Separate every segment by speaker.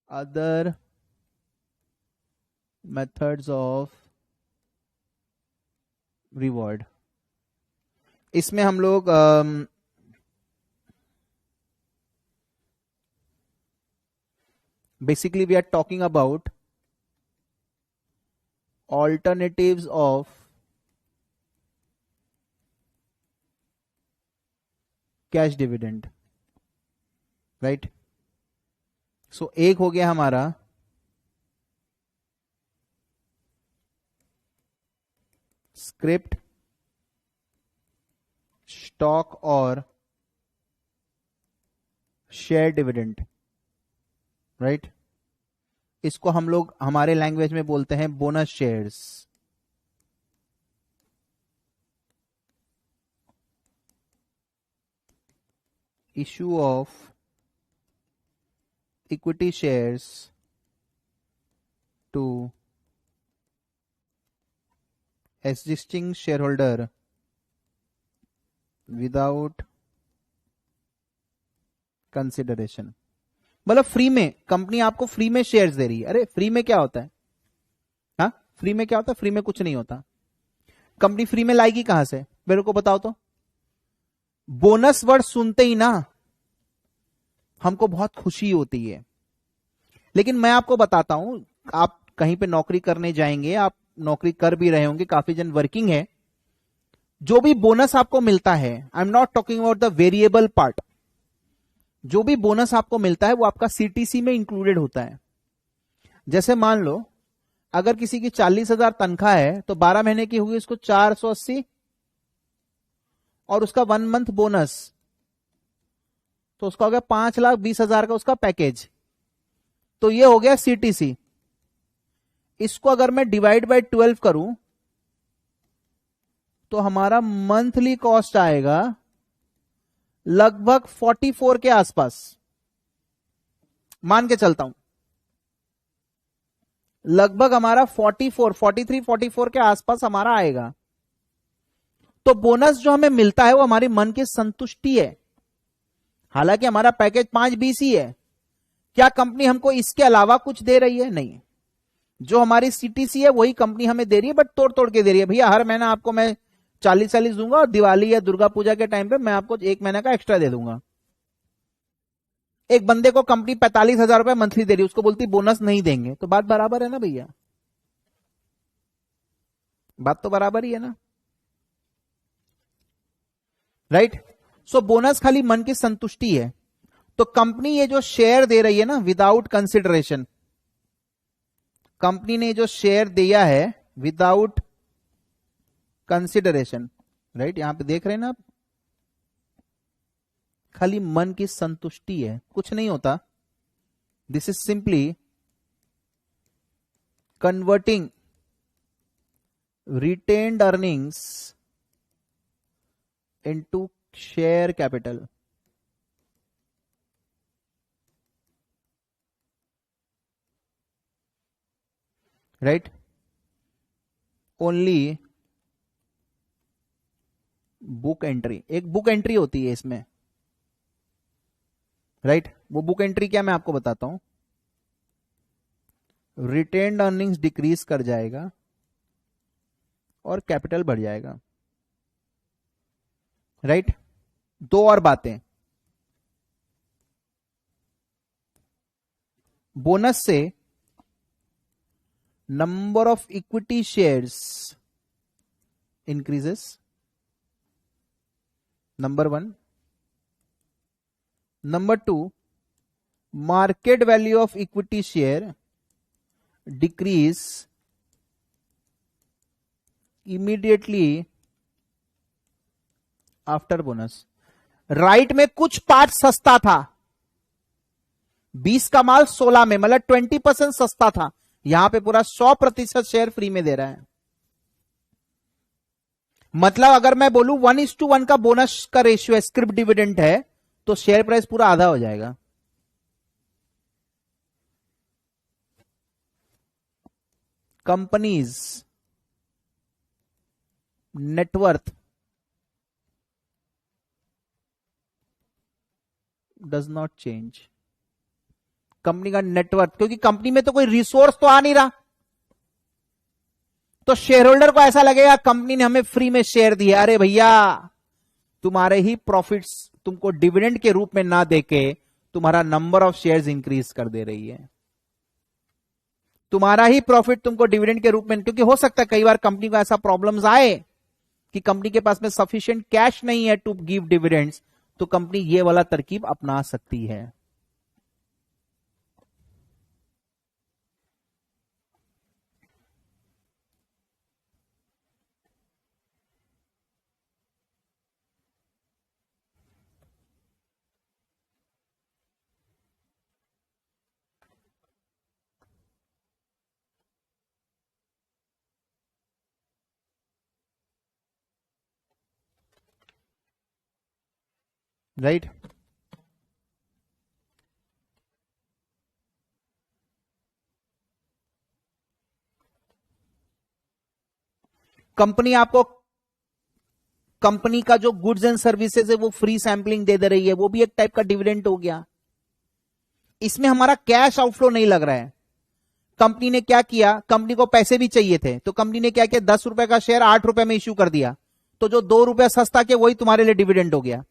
Speaker 1: Other methods of reward, इसमें हम लोग basically we are talking about alternatives of cash dividend, right? So एक हो गया हमारा स्क्रिप्ट, स्टॉक और शेयर डिविडेंड, राइट? इसको हम लोग हमारे लैंग्वेज में बोलते हैं bonus shares. Issue of equity shares to existing share holder without consideration. मतलब फ्री में कंपनी आपको फ्री में शेयर्स दे रही है। अरे फ्री में क्या होता है? हाँ, फ्री में क्या होता है? फ्री में कुछ नहीं होता। कंपनी फ्री में लाएगी कहां से, मेरे को बताओ तो। बोनस वर्ड सुनते ही ना हमको बहुत खुशी होती है, लेकिन मैं आपको बताता हूं, आप कहीं पे नौकरी करने जाएंगे, आप नौकरी कर भी रहे होंगे, काफी जन वर्किंग है, जो भी बोनस आपको मिलता है, I am not talking about the variable part, जो भी बोनस आपको मिलता है वो आपका सीटीसी में इंक्लूडेड होता है। जैसे मान लो अगर किसी की 40,000 तनख्वाह है तो 12 महीने की हुई उसको 480, और उसका 1 मंथ बोनस, तो उसका हो गया 5,20,000 का उसका पैकेज। तो ये हो गया सीटीसी। इसको अगर मैं डिवाइड बाय 12 करूं तो हमारा मंथली कॉस्ट आएगा लगभग 44 के आसपास, मान के चलता हूं लगभग हमारा 44 के आसपास हमारा आएगा। तो बोनस जो हमें मिलता है वो हमारी मन की संतुष्टि है। हालांकि हमारा पैकेज 5-20 ही है, क्या कंपनी हमको इसके अलावा कुछ दे रही है? नहीं, जो हमारी सीटीसी है वही कंपनी हमें दे रही है, बट तोड़ तोड़ के दे रही है। भैया हर महीना आपको मैं 40 दूंगा और दिवाली या दुर्गा पूजा के टाइम पे मैं आपको 1 महीने का एक्स्ट्रा दे दूंगा। एक बंदे को कंपनी 45,000 रुपए मंथली दे रही है, उसको बोलती बोनस नहीं देंगे, तो बात बराबर है ना भैया? बात तो बराबर ही है ना, राइट? सो बोनस खाली मन की संतुष्टि है। तो कंपनी ये जो शेयर दे रही है ना विदाउट कंसिडरेशन, कंपनी ने जो शेयर दिया है विदाउट कंसिडरेशन, राइट? यहां पे देख रहे हैं ना आप, खाली मन की संतुष्टि है, कुछ नहीं होता। This is simply converting retained earnings into share capital, right? Only book entry, एक बुक एंट्री होती है इसमें, राइट? वो बुक एंट्री क्या मैं आपको बताता हूं। रिटेन्ड अर्निंग्स डिक्रीज कर जाएगा और कैपिटल बढ़ जाएगा, राइट? दो और बातें, बोनस से number of equity shares increases, number 1। Number 2, market value of equity share decrease immediately after bonus. Right में कुछ पार्ट सस्ता था, 20 का माल 16 में, मतलब 20% सस्ता था, यहां पे पूरा 100% शेयर फ्री में दे रहा है। मतलब अगर मैं बोलूं 1:1 का बोनस का रेशियो है, स्क्रिप्ट डिविडेंड है, तो शेयर प्राइस पूरा आधा हो जाएगा। Companies net worth does not change, company का नेटवर्थ, क्योंकि कंपनी में तो कोई रिसोर्स तो आ नहीं रहा, तो शेयर होल्डर को ऐसा लगेगा कंपनी ने हमें फ्री में शेयर दिए, अरे भैया तुम्हारे ही प्रॉफिट्स तुमको डिविडेंड के रूप में ना देके तुम्हारा नंबर ऑफ शेयर्स इंक्रीज कर दे रही है, तुम्हारा ही प्रॉफिट तुमको डिविडेंड के रूप में, क्योंकि हो सकता है कई बार कंपनी को ऐसा प्रॉब्लम्स आए कि कंपनी के पास में सफिशिएंट कैश नहीं है टू गिव डिविडेंड्स, तो कंपनी ये वाला तरकीब अपना सकती है। राइट कंपनी आपको, कंपनी का जो गुड्स एंड सर्विसेज है वो फ्री सैंपलिंग दे रही है, वो भी एक टाइप का डिविडेंड हो गया। इसमें हमारा कैश आउटफ्लो नहीं लग रहा है। कंपनी ने क्या किया, कंपनी को पैसे भी चाहिए थे, तो कंपनी ने क्या किया, 10 रुपए का शेयर 8 रुपए में इश्यू कर दिया, तो जो 2 रुपए सस्ता के वही तुम्हारे लिए डिविडेंड हो गया।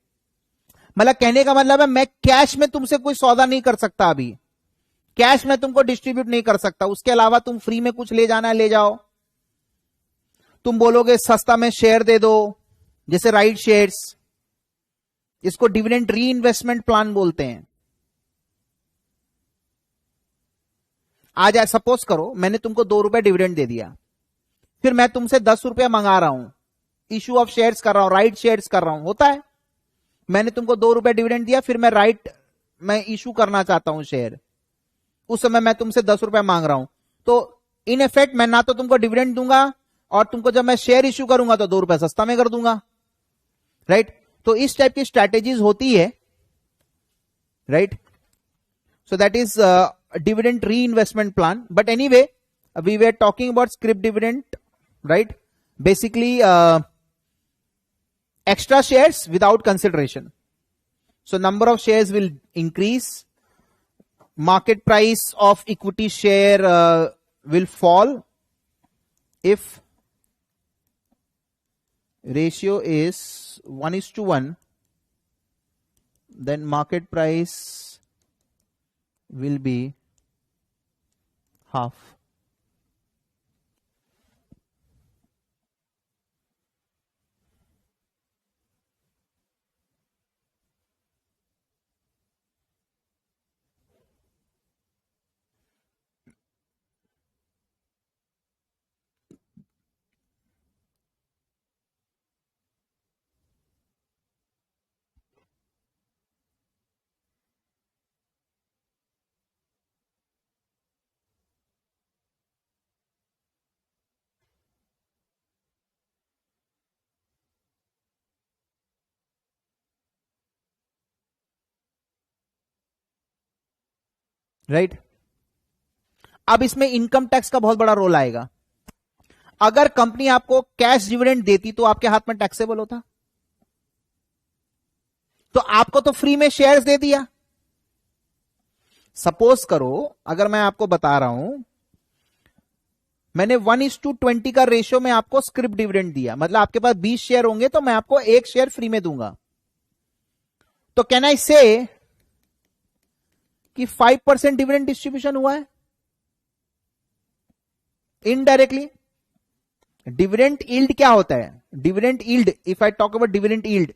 Speaker 1: मतलब कहने का मतलब है मैं कैश में तुमसे कोई सौदा नहीं कर सकता, अभी कैश में तुमको डिस्ट्रीब्यूट नहीं कर सकता, उसके अलावा तुम फ्री में कुछ ले जाना है ले जाओ। तुम बोलोगे सस्ता में शेयर दे दो, जैसे राइट शेयर्स, इसको डिविडेंड री इन्वेस्टमेंट प्लान बोलते हैं। आज सपोज करो मैंने तुमको 2 रुपए डिविडेंड दे दिया, फिर मैं तुमसे 10 रुपया मंगा रहा हूं, इश्यू ऑफ शेयर्स कर रहा हूं, राइट शेयर्स कर रहा हूं, होता है। मैंने तुमको 2 रुपए डिविडेंड दिया, फिर मैं इश्यू करना चाहता हूं शेयर, उस समय मैं तुमसे 10 रुपए मांग रहा हूं, तो इन इफेक्ट मैं ना तो तुमको डिविडेंड दूंगा, और तुमको जब मैं शेयर इश्यू करूंगा तो 2 रुपए सस्ता में कर दूंगा। राइट तो इस टाइप की स्ट्रैटेजीज होती है। Right so that is dividend reinvestment plan. But anyway, we were talking about scrip dividend, right? Basically extra shares without consideration, so number of shares will increase, market price of equity share will fall if ratio is 1:1, then market price will be half. Right अब इसमें income tax का बहुत बड़ा role आएगा। अगर company आपको cash dividend देती तो आपके हाथ में टैक्सेबल होता, तो आपको तो फ्री में शेयर्स दे दिया। सपोज करो अगर मैं आपको बता रहा हूं मैंने 1:20 का रेशियो में आपको स्क्रिप डिविडेंड दिया, मतलब आपके पास 20 शेयर होंगे तो मैं आपको 1 शेयर फ्री में दूंगा, तो कैन आई से कि 5% डिविडेंड डिस्ट्रीब्यूशन हुआ है इनडायरेक्टली। डिविडेंड यील्ड क्या होता है, dividend yield, if I talk about dividend yield,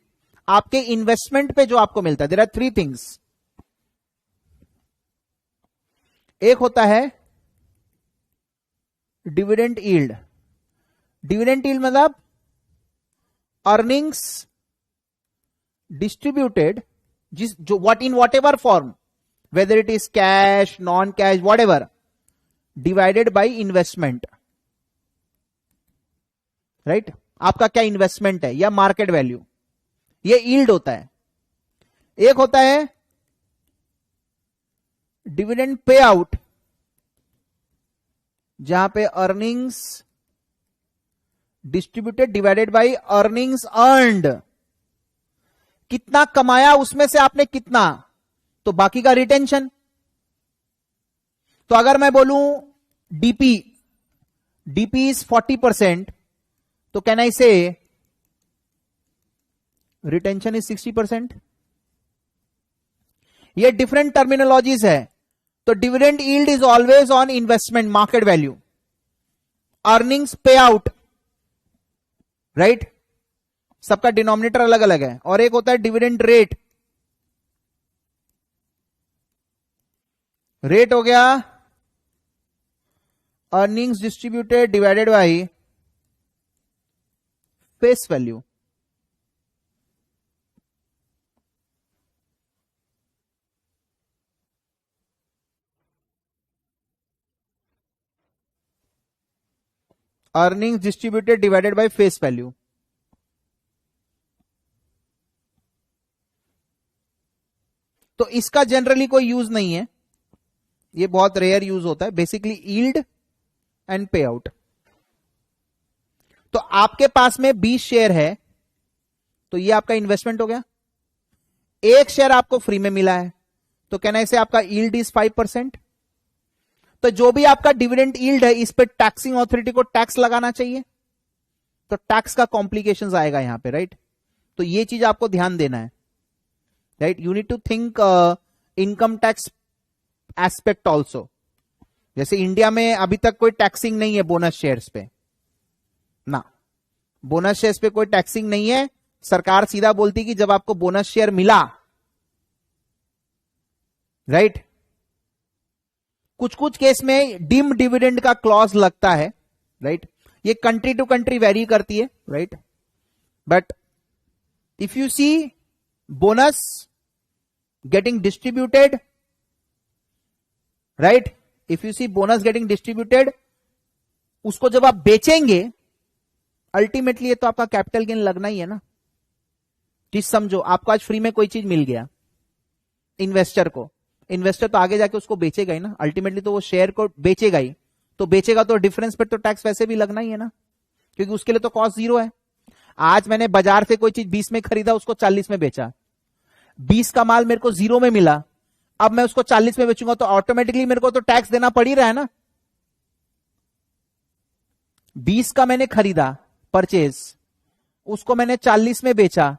Speaker 1: आपके इन्वेस्टमेंट पे जो आपको मिलता है, देयर आर 3 थिंग्स। एक होता है डिविडेंड यील्ड, डिविडेंड यील्ड मतलब अर्निंग्स डिस्ट्रीब्यूटेड, जिस जो what in what ever form, whether it is cash, non-cash, whatever, divided by investment. Right? आपका क्या इन्वेस्टमेंट है या मार्केट वैल्यू, ये यील्ड होता है। एक होता है डिविडेंड पे आउट, जहां पे earnings distributed divided by earnings earned, कितना कमाया उसमें से आपने कितना, तो बाकी का रिटेंशन। तो अगर मैं बोलूं डीपी इज 40%, तो कैन आई से रिटेंशन इज 60%? ये डिफरेंट टर्मिनोलॉजीज है. तो dividend yield is always on investment market value, earnings पे आउट, राइट. सबका डिनोमिनेटर अलग अलग है. और एक होता है डिविडेंड रेट. रेट हो गया earnings distributed divided by face value. Earnings distributed divided by face value. तो इसका जनरली कोई यूज नहीं है, ये बहुत रेयर यूज होता है. बेसिकली यील्ड एंड पे आउट. तो आपके पास में 20 शेयर है, तो ये आपका इन्वेस्टमेंट हो गया. एक शेयर आपको फ्री में मिला है, तो कहना इसे आपका यील्ड इज 5%. तो जो भी आपका डिविडेंड यील्ड है, इस पे टैक्सिंग अथॉरिटी को टैक्स लगाना चाहिए. तो टैक्स का कॉम्प्लिकेशंस आएगा यहां पे, राइट. तो ये चीज आपको ध्यान देना है, right. You need to think income tax aspect also. जैसे इंडिया में अभी तक कोई टैक्सिंग नहीं है बोनस शेयर्स पे ना. बोनस शेयर्स पे कोई टैक्सिंग नहीं है. सरकार सीधा बोलती कि जब आपको बोनस शेयर मिला, राइट. कुछ कुछ केस में डिम डिविडेंड का क्लॉज लगता है, राइट. ये कंट्री टू कंट्री वेरी करती है, right. But if you see bonus getting distributed, right, if you see bonus getting distributed, उसको जब आप बेचेंगे अल्टीमेटली ये तो आपका कैपिटल गेन लगना ही है ना. चीज समझो, आपको आज फ्री में कोई चीज मिल गया इन्वेस्टर को, इन्वेस्टर तो आगे जाके उसको बेचेगा ही ना. अल्टीमेटली तो वो शेयर को बेचेगा ही. तो बेचेगा तो डिफरेंस पर तो टैक्स वैसे भी लगना ही है ना, क्योंकि उसके लिए तो कॉस्ट जीरो है. आज मैंने बाजार से कोई चीज 20 में खरीदा, उसको 40 में बेचा. 20 का माल मेरे को 0 में मिला, अब मैं उसको 40 में बेचूंगा तो ऑटोमेटिकली मेरे को तो टैक्स देना पड़ ही रहा है ना. 20 का मैंने खरीदा परचेज, उसको मैंने 40 में बेचा,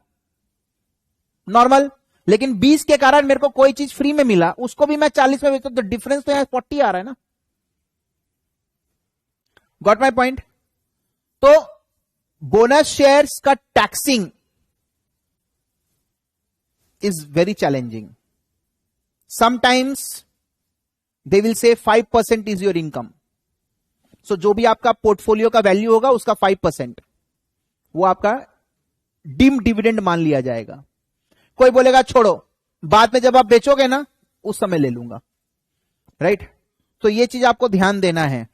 Speaker 1: नॉर्मल. लेकिन 20 के कारण मेरे को कोई चीज फ्री में मिला, उसको भी मैं 40 में बेचता, तो डिफरेंस तो यहां 40 आ रहा है ना. Got my point. तो बोनस शेयर्स का taxing is very challenging. Sometimes they will say 5% is your income. सो जो भी आपका पोर्टफोलियो का वैल्यू होगा उसका 5% वो आपका डिम डिविडेंड मान लिया जाएगा. कोई बोलेगा छोड़ो, बाद में जब आप बेचोगे ना उस समय ले लूंगा, राइट. तो ये चीज आपको ध्यान देना है.